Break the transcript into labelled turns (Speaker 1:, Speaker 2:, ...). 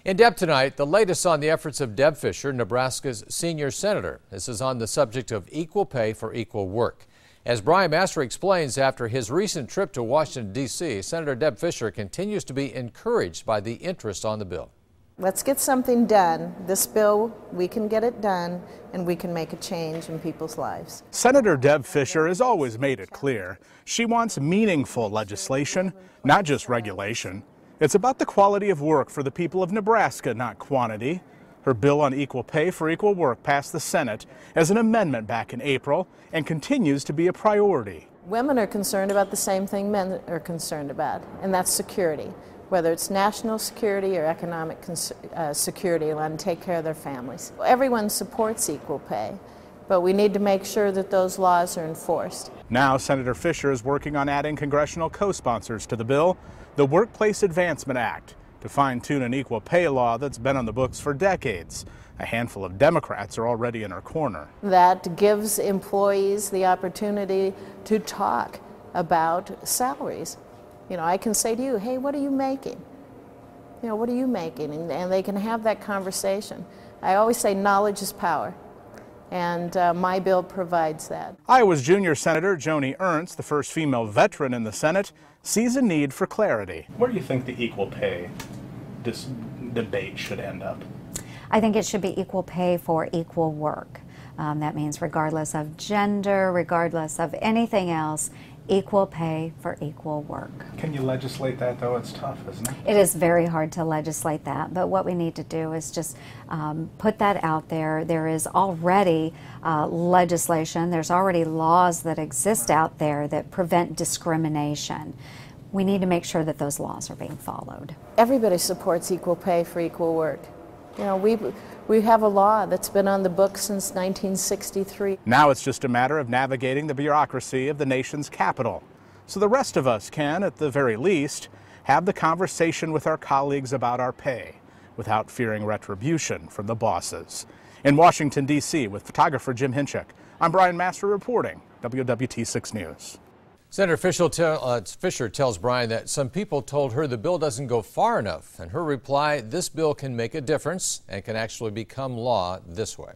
Speaker 1: In depth tonight, the latest on the efforts of Deb Fischer, Nebraska's senior senator. This is on the subject of equal pay for equal work. As Brian Master explains, after his recent trip to Washington, D.C., Senator Deb Fischer continues to be encouraged by the interest on the bill.
Speaker 2: Let's get something done. This bill, we can get it done, and we can make a change in people's lives.
Speaker 3: Senator Deb Fischer has always made it clear she wants meaningful legislation, not just regulation. It's about the quality of work for the people of Nebraska, not quantity. Her bill on equal pay for equal work passed the Senate as an amendment back in April and continues to be a priority.
Speaker 2: Women are concerned about the same thing men are concerned about, and that's security. Whether it's national security or economic security, and take care of their families. Everyone supports equal pay, but we need to make sure that those laws are enforced.
Speaker 3: Now Senator Fischer is working on adding congressional co-sponsors to the bill, the Workplace Advancement Act, to fine-tune an equal pay law that's been on the books for decades. A handful of Democrats are already in her corner.
Speaker 2: That gives employees the opportunity to talk about salaries. You know, I can say to you, hey, what are you making? You know, what are you making? And they can have that conversation. I always say knowledge is power, and my bill provides that.
Speaker 3: Iowa's junior Senator Joni Ernst, the first female veteran in the Senate, sees a need for clarity. Where do you think the equal pay debate should end up?
Speaker 4: I think it should be equal pay for equal work. That means regardless of gender, regardless of anything else, equal pay for equal work.
Speaker 3: Can you legislate that, though? It's tough, isn't it?
Speaker 4: It is very hard to legislate that, but what we need to do is just put that out there. There is already legislation, there's already laws that exist out there that prevent discrimination. We need to make sure that those laws are being followed.
Speaker 2: Everybody supports equal pay for equal work. You know, we have a law that's been on the books since 1963.
Speaker 3: Now it's just a matter of navigating the bureaucracy of the nation's capital, so the rest of us can, at the very least, have the conversation with our colleagues about our pay without fearing retribution from the bosses. In Washington, D.C., with photographer Jim Hinchuk, I'm Brian Master reporting, WWT6 News.
Speaker 1: Senator Fischer tells Brian that some people told her the bill doesn't go far enough, and her reply, this bill can make a difference and can actually become law this way.